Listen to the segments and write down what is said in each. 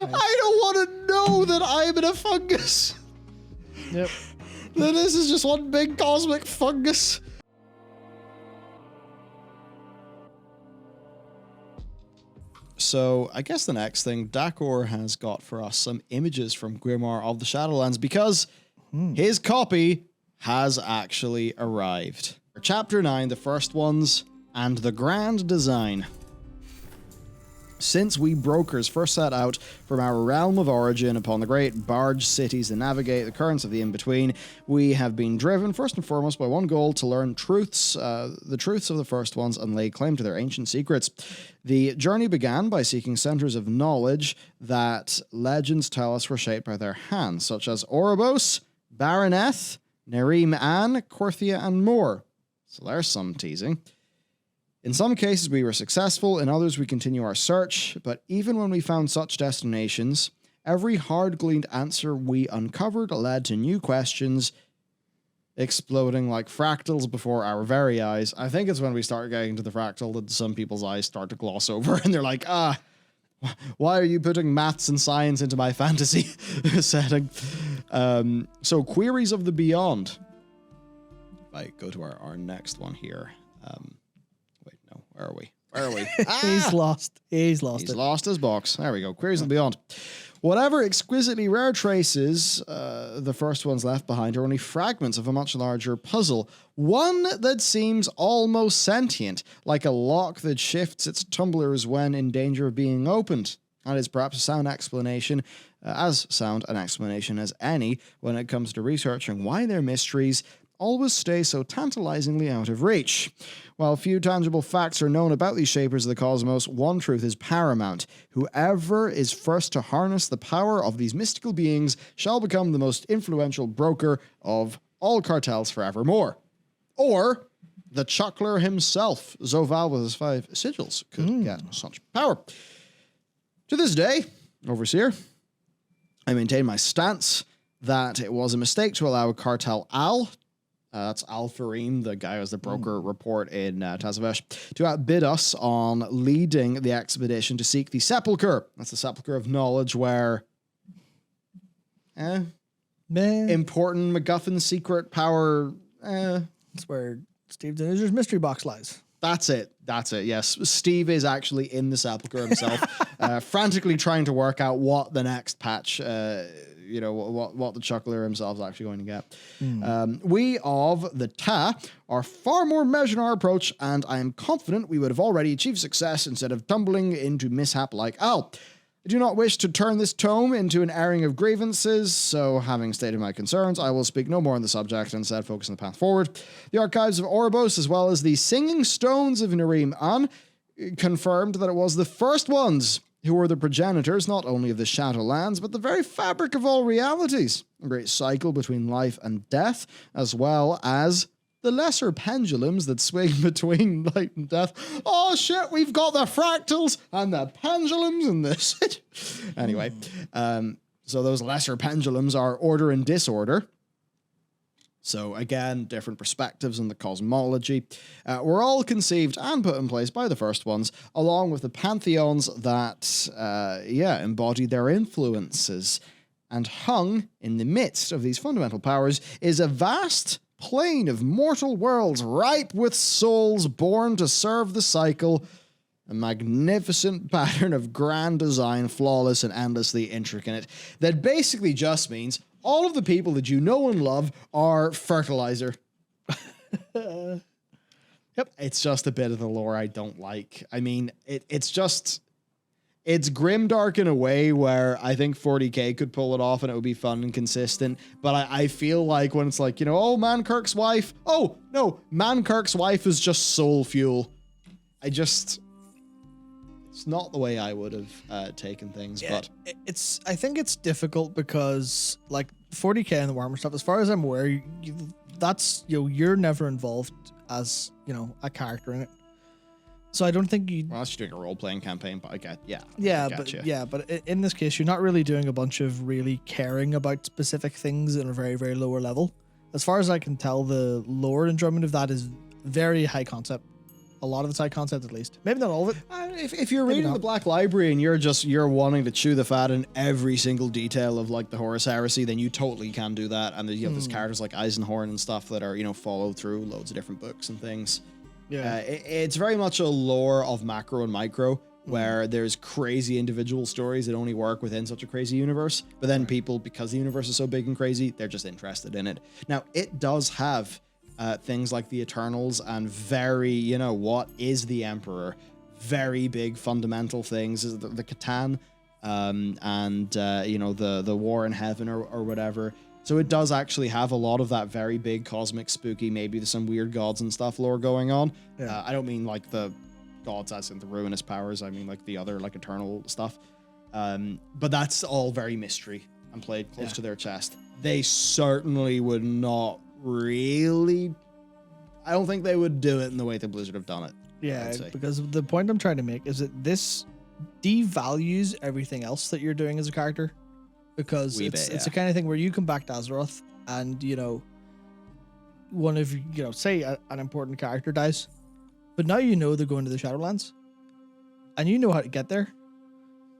Nice. I don't want to know that I'm in a fungus. Yep. That this is just one big cosmic fungus. So I guess the next thing, Dakor has got for us some images from Grimoire of the Shadowlands because his copy has actually arrived. Chapter 9, the first ones, and the grand design. Since we brokers first set out from our realm of origin upon the great barge cities that navigate the currents of the in-between, we have been driven first and foremost by one goal: to learn the truths of the first ones and lay claim to their ancient secrets. The journey began by seeking centers of knowledge that legends tell us were shaped by their hands, such as Oribos, Baroneth, Nerim Ann, Corthia, and more. So there's some teasing. In some cases we were successful, in others we continue our search, but even when we found such destinations, every hard-gleaned answer we uncovered led to new questions exploding like fractals before our very eyes. I think it's when we start getting to the fractal that some people's eyes start to gloss over and they're like, why are you putting maths and science into my fantasy setting? So Queries of the Beyond. If I go to our next one here. Wait, no, where are we? Where are we? He's lost. He's lost his box. There we go. Queries of the Beyond. Whatever exquisitely rare traces the first ones left behind are only fragments of a much larger puzzle. One that seems almost sentient, like a lock that shifts its tumblers when in danger of being opened. That is perhaps as sound an explanation as any when it comes to researching why their mysteries always stay so tantalizingly out of reach. While few tangible facts are known about these shapers of the cosmos, one truth is paramount. Whoever is first to harness the power of these mystical beings shall become the most influential broker of all cartels forevermore. Or the Chuckler himself, Zoval with his 5 sigils, could get such power. To this day, Overseer, I maintain my stance that it was a mistake to allow Cartel Al, that's Al-Farim, the guy who has the broker report in Tazavesh, to outbid us on leading the expedition to seek the Sepulchre. That's the Sepulchre of Knowledge where important MacGuffin secret power. That's where Steve Dinner's mystery box lies. That's it. Yes, Steve is actually in the Sepulchre himself, frantically trying to work out what the next patch, what the Chuckler himself is actually going to get. We of the Ta are far more measured in our approach, and I am confident we would have already achieved success instead of tumbling into mishap like Al. I do not wish to turn this tome into an airing of grievances, so having stated my concerns, I will speak no more on the subject and instead focus on the path forward. The archives of Oribos, as well as the Singing Stones of Nerim An, confirmed that it was the first ones who were the progenitors not only of the Shadowlands, but the very fabric of all realities. A great cycle between life and death, as well as the lesser pendulums that swing between life and death. Oh shit, we've got the fractals and the pendulums and this. Anyway, so those lesser pendulums are order and disorder. So again, different perspectives on the cosmology. Were all conceived and put in place by the first ones, along with the pantheons that, embodied their influences. And hung in the midst of these fundamental powers is a vast plain of mortal worlds ripe with souls born to serve the cycle, a magnificent pattern of grand design, flawless and endlessly intricate, that basically just means all of the people that you know and love are fertilizer. Yep. It's just a bit of the lore I don't like. I mean, it's grimdark in a way where I think 40k could pull it off and it would be fun and consistent. But I feel like when it's like, Mankirk's wife. Oh, no, Mankirk's wife is just soul fuel. It's not the way I would have taken things. Yeah, but I think it's difficult because like 40k and the Warhammer stuff, as far as I'm aware, you're never involved as, a character in it. So I don't think you. Well, that's doing a role-playing campaign, but I get, yeah. But in this case, you're not really doing a bunch of really caring about specific things in a very, very lower level. As far as I can tell, the lore enjoyment of that is very high concept. A lot of the side content, at least. Maybe not all of it. If you're reading the Black Library and you're wanting to chew the fat in every single detail of like the Horus Heresy, then you totally can do that. And you have these characters like Eisenhorn and stuff that are, you know, followed through loads of different books and things. Yeah, it's very much a lore of macro and micro, where there's crazy individual stories that only work within such a crazy universe. But then people, because the universe is so big and crazy, they're just interested in it. Now, it does have things like the Eternals and very, you know, what is the Emperor? Very big fundamental things, the Catan, and you know, the War in Heaven or whatever. So it does actually have a lot of that very big cosmic spooky, maybe there's some weird gods and stuff lore going on. Yeah. I don't mean like the gods as in the ruinous powers. I mean like the other like eternal stuff. But that's all very mystery and played close to their chest. They certainly would not really, I don't think they would do it in the way that Blizzard have done it. Yeah, because the point I'm trying to make is that this devalues everything else that you're doing as a character. Because it's the kind of thing where you come back to Azeroth and, you know, one of, you know, say an important character dies, but now you know they're going to the Shadowlands and you know how to get there.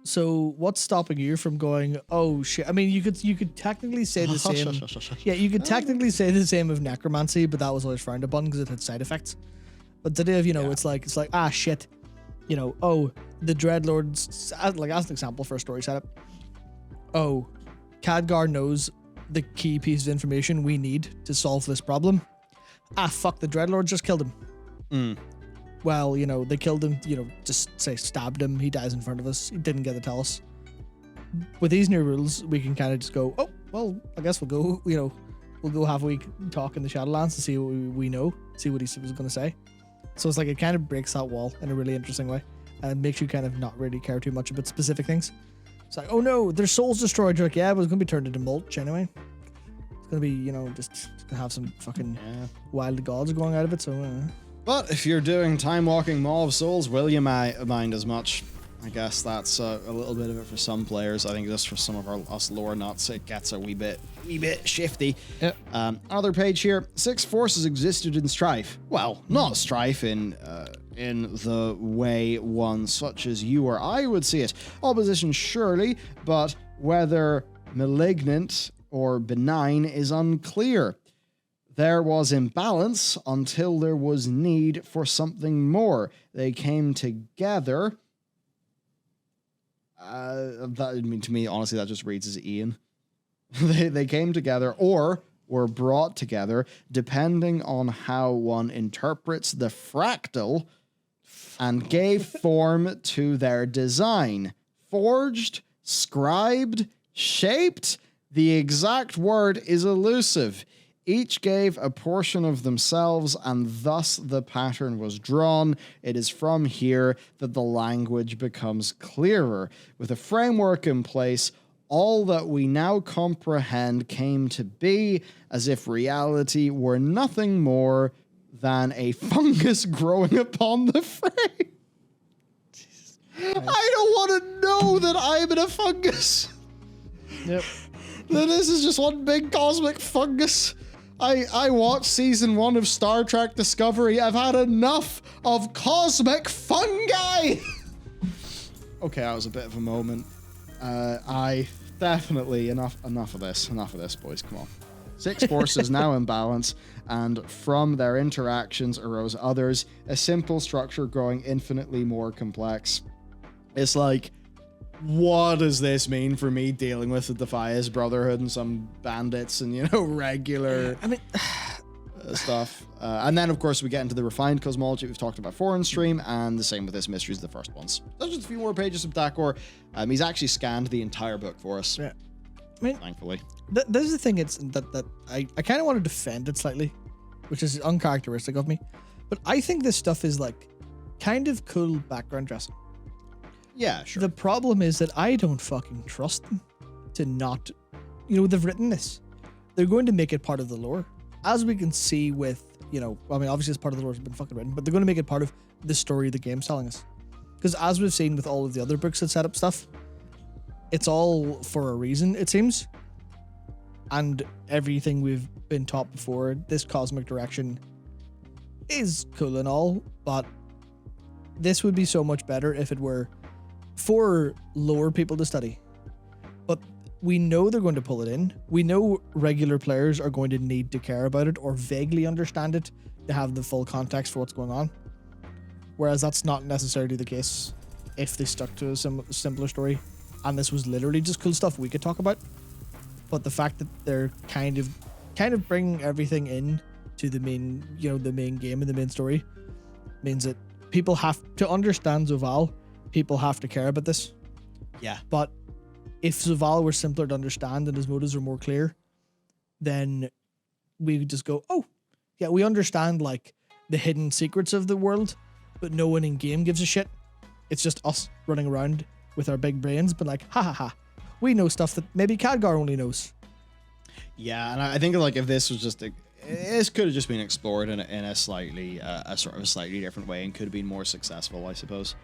So what's stopping you from going, oh shit? I mean, you could technically say the same. Yeah, you could technically say the same of necromancy, but that was always frowned upon because it had side effects. But today, you know, it's like, ah, shit, you know, oh, the Dreadlords, like as an example for a story setup. Oh, Khadgar knows the key piece of information we need to solve this problem. Ah, fuck, the Dreadlords just killed him. Well, you know, they killed him, you know, just say stabbed him. He dies in front of us. He didn't get to tell us. With these new rules, we can kind of just go, oh, well, I guess we'll go, you know, we'll go have a week talk in the Shadowlands to see what we know, see what he was going to say. So it's like it kind of breaks that wall in a really interesting way and makes you kind of not really care too much about specific things. It's like, oh no, their soul's destroyed. You're like, yeah, but it's going to be turned into mulch anyway. It's going to be, you know, just going to have some fucking wild gods going out of it. So, But if you're doing time walking Maw of Souls, will you mind as much? I guess that's a little bit of it for some players. I think just for some of us lore nuts, it gets a wee bit shifty. Yep. Another page here. 6 forces existed in strife. Well, not strife in the way one such as you or I would see it. Opposition surely, but whether malignant or benign is unclear. There was imbalance until there was need for something more. They came together. That, I mean, to me, honestly, that just reads as Ian. They came together or were brought together, depending on how one interprets the fractal, and gave form to their design. Forged, scribed, shaped. The exact word is elusive. Each gave a portion of themselves, and thus the pattern was drawn. It is from here that the language becomes clearer. With a framework in place, all that we now comprehend came to be as if reality were nothing more than a fungus growing upon the frame. I don't want to know that I'm in a fungus. Yep. That this is just one big cosmic fungus. I watched season 1 of Star Trek Discovery. I've had enough of cosmic fungi. Okay, that was a bit of a moment. I definitely enough of this, boys. Come on. 6 forces now in balance, and from their interactions arose others. A simple structure growing infinitely more complex. It's like, what does this mean for me dealing with the Defias Brotherhood and some bandits and, you know, regular stuff? And then, of course, we get into the refined cosmology we've talked about foreign stream, and the same with this Mysteries of the First Ones. There's just a few more pages of Dakor. He's actually scanned the entire book for us. Yeah. I mean, thankfully. This is the thing, it's that I kind of want to defend it slightly, which is uncharacteristic of me. But I think this stuff is like kind of cool background dressing. Yeah, sure. The problem is that I don't fucking trust them to not, you know, they've written this. They're going to make it part of the lore. As we can see with, you know, I mean, obviously it's part of the lore has been fucking written, but they're going to make it part of the story the game's telling us. Because as we've seen with all of the other books that set up stuff, it's all for a reason, it seems. And everything we've been taught before, this cosmic direction is cool and all, but this would be so much better if it were for lower people to study. But we know they're going to pull it in. We know regular players are going to need to care about it or vaguely understand it to have the full context for what's going on. Whereas that's not necessarily the case if they stuck to a simpler story. And this was literally just cool stuff we could talk about. But the fact that they're kind of bringing everything in to the main, the main game and the main story means that people have to understand Zoval. People have to care about this. Yeah. But if Zoval were simpler to understand and his motives were more clear, then we would just go, oh, yeah, we understand like the hidden secrets of the world, but no one in game gives a shit. It's just us running around with our big brains, but like, ha ha ha, we know stuff that maybe Khadgar only knows. Yeah, and I think like if this was just this could have just been explored in a slightly a sort of a slightly different way and could have been more successful, I suppose.